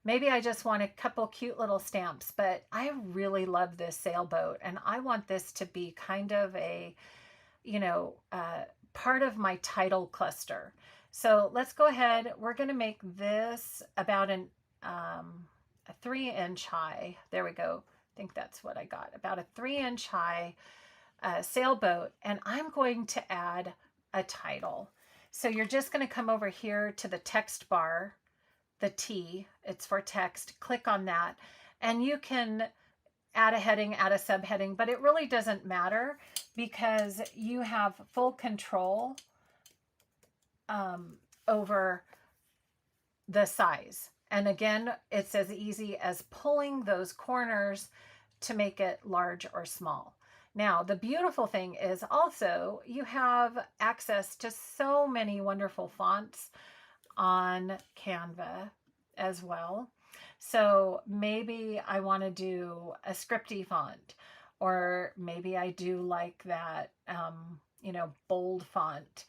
maybe I just want a couple cute little stamps, but I really love this sailboat, and I want this to be kind of a, you know, part of my title cluster. So let's go ahead. We're going to make this about a 3-inch high. There we go. I think that's what I got. About a 3-inch high sailboat. And I'm going to add a title. So you're just going to come over here to the text bar, the T, it's for text, click on that, and you can add a heading, add a subheading, but it really doesn't matter because you have full control over the size. And again, it's as easy as pulling those corners to make it large or small. Now, the beautiful thing is also you have access to so many wonderful fonts on Canva as well. So maybe I want to do a scripty font, or maybe I do like that, you know, bold font.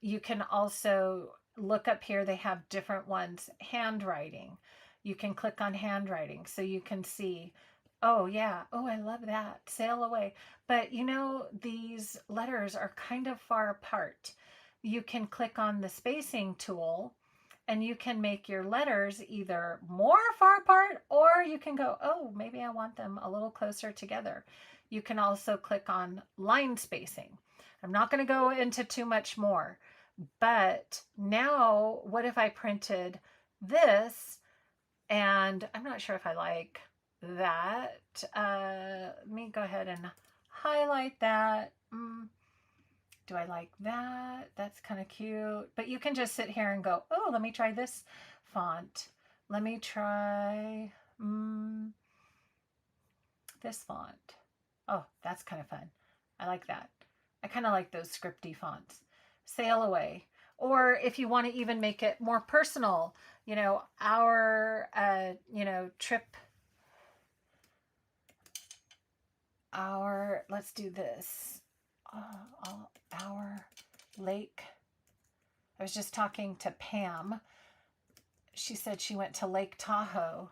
You can also look up here. They have different ones. Handwriting. You can click on handwriting so you can see, oh yeah, oh, I love that. Sail away. But you know, these letters are kind of far apart. You can click on the spacing tool and you can make your letters either more far apart, or you can go, oh, maybe I want them a little closer together. You can also click on line spacing. I'm not going to go into too much more, but now what if I printed this, and I'm not sure if I like that. Let me go ahead and highlight that. Do I like that? That's kind of cute. But you can just sit here and go, oh, let me try this font. Let me try this font. Oh, that's kind of fun. I like that. I kind of like those scripty fonts. Sail away. Or if you want to even make it more personal, you know, our, you know, trip, let's do this. Our lake. I was just talking to Pam. She said she went to Lake Tahoe.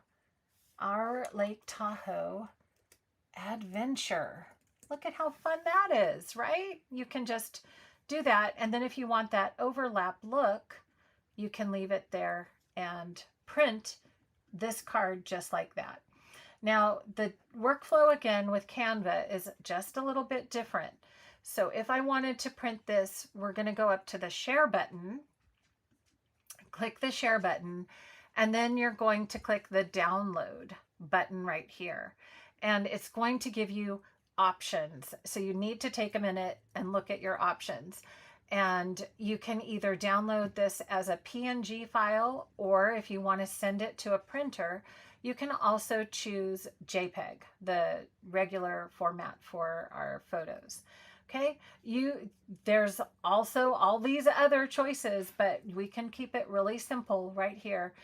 Our Lake Tahoe adventure. Look at how fun that is, right? You can just do that. And then if you want that overlap look, you can leave it there and print this card just like that. Now, the workflow again with Canva is just a little bit different. So if I wanted to print this, we're going to go up to the share button, click the share button, and then you're going to click the download button right here. And it's going to give you options. So you need to take a minute and look at your options. And you can either download this as a PNG file, or if you want to send it to a printer, you can also choose JPEG, the regular format for our photos. Okay, there's also all these other choices, but we can keep it really simple right here,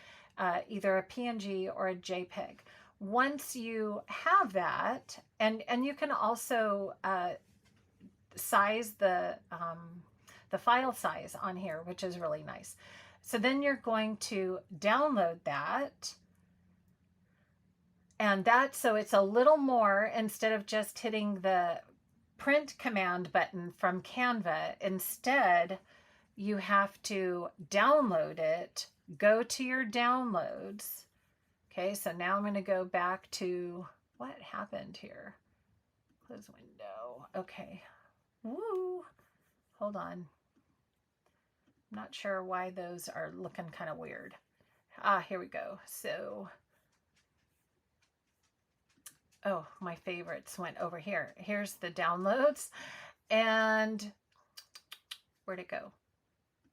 either a PNG or a JPEG. Once you have that, and you can also size the file size on here, which is really nice. So then you're going to download that. And so it's a little more, instead of just hitting the print command button from Canva, instead you have to download it, go to your downloads. Okay, so now I'm going to go back to what happened here. Close window. Okay. Woo. Hold on. I'm not sure why those are looking kind of weird. Here we go. So, oh, my favorites went over here. Here's the downloads. And where'd it go?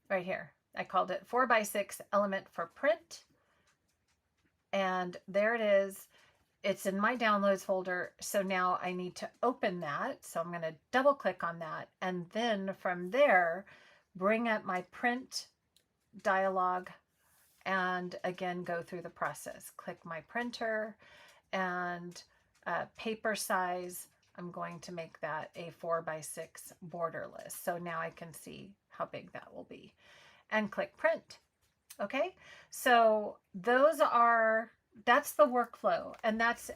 Right here. I called it 4x6 element for print. And there it is. It's in my downloads folder. So now I need to open that. So I'm going to double click on that. And then from there, bring up my print dialog and again, go through the process. Click my printer and paper size. I'm going to make that a 4x6 borderless. So now I can see how big that will be, and click print. Okay, so that's the workflow, and that's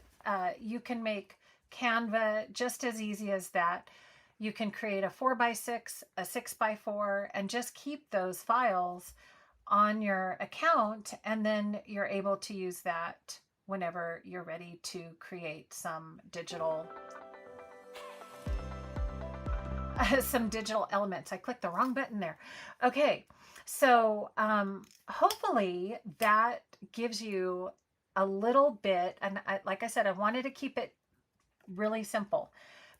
you can make Canva just as easy as that. You can create a 4x6, a 6x4, and just keep those files on your account, and then you're able to use that whenever you're ready to create some digital some digital elements. I clicked the wrong button there. Okay, so hopefully that gives you a little bit, and like I said, I wanted to keep it really simple,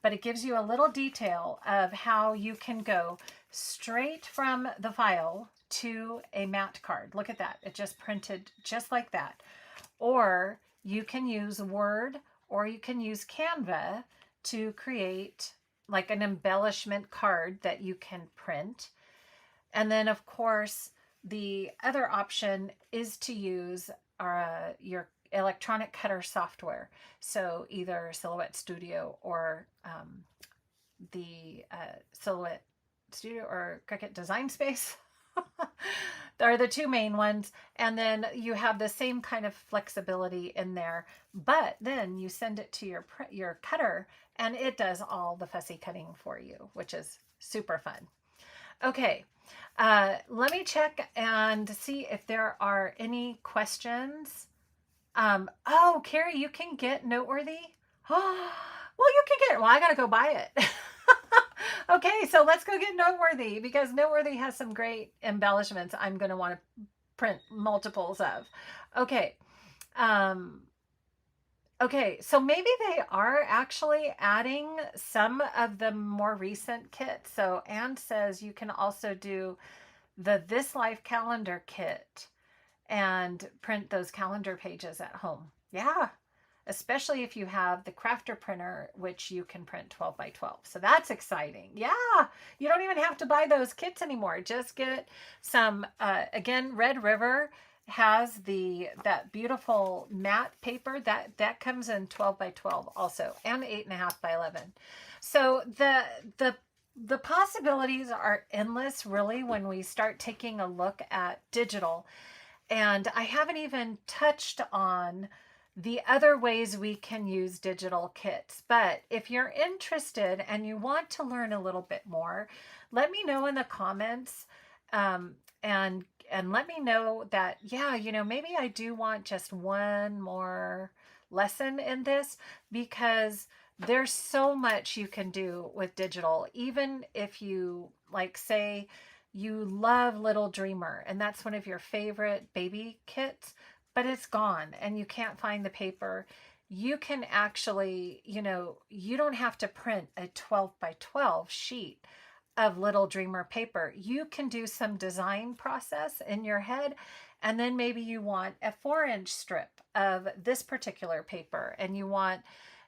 but it gives you a little detail of how you can go straight from the file to a matte card. Look at that. It just printed just like that. Or you can use Word, or you can use Canva to create like an embellishment card that you can print. And then of course, the other option is to use your electronic cutter software. So either Silhouette Studio or the Silhouette Studio or Cricut Design Space. They're the two main ones. And then you have the same kind of flexibility in there, but then you send it to your cutter and it does all the fussy cutting for you, which is super fun. Okay, let me check and see if there are any questions. Oh, Carrie, you can get Noteworthy? Oh, well, you can get it. Well, I got to go buy it. Okay, so let's go get Noteworthy, because Noteworthy has some great embellishments I'm going to want to print multiples of. Okay. Okay, so maybe they are actually adding some of the more recent kits. So Anne says you can also do the This Life calendar kit and print those calendar pages at home. Yeah, especially if you have the crafter printer, which you can print 12 by 12. So that's exciting. Yeah, you don't even have to buy those kits anymore. Just get some, again, Red River has that beautiful matte paper that comes in 12 by 12 also, and 8.5 by 11. So the possibilities are endless, really, when we start taking a look at digital. And I haven't even touched on the other ways we can use digital kits. But if you're interested and you want to learn a little bit more, let me know in the comments, and let me know that, yeah, maybe I do want just one more lesson in this, because there's so much you can do with digital. Even if you, like, say you love Little Dreamer and that's one of your favorite baby kits, but it's gone and you can't find the paper, you can actually, you don't have to print a 12 by 12 sheet of Little Dreamer paper. You can do some design process in your head, and then maybe you want a 4-inch strip of this particular paper, and you want,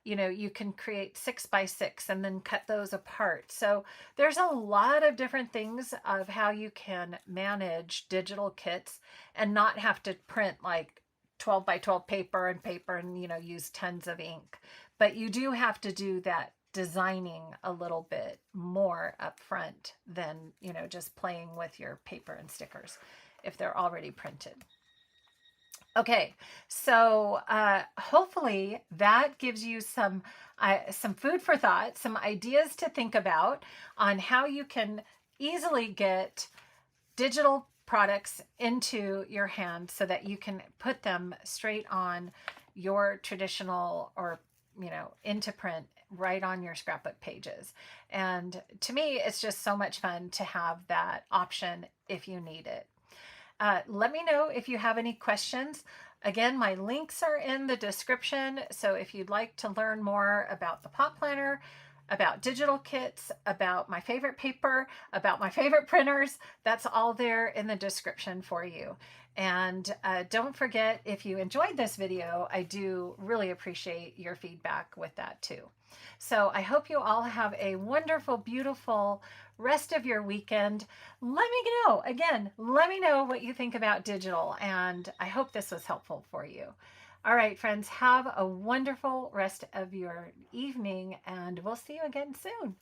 you can create 6 by 6 and then cut those apart. So there's a lot of different things of how you can manage digital kits and not have to print like 12 by 12 paper and use tons of ink. But you do have to do that designing a little bit more up front than, just playing with your paper and stickers if they're already printed. Okay, so hopefully that gives you some food for thought, some ideas to think about on how you can easily get digital products into your hand so that you can put them straight on your traditional or, into print right on your scrapbook pages. And to me, it's just so much fun to have that option if you need it. Let me know if you have any questions. Again, my links are in the description. So if you'd like to learn more about the pot planner, about digital kits, about my favorite paper, about my favorite printers, that's all there in the description for you. And don't forget, if you enjoyed this video, I do really appreciate your feedback with that too. So I hope you all have a wonderful, beautiful rest of your weekend. Let me know what you think about digital, and I hope this was helpful for you. All right, friends, have a wonderful rest of your evening, and we'll see you again soon.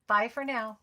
Bye for now.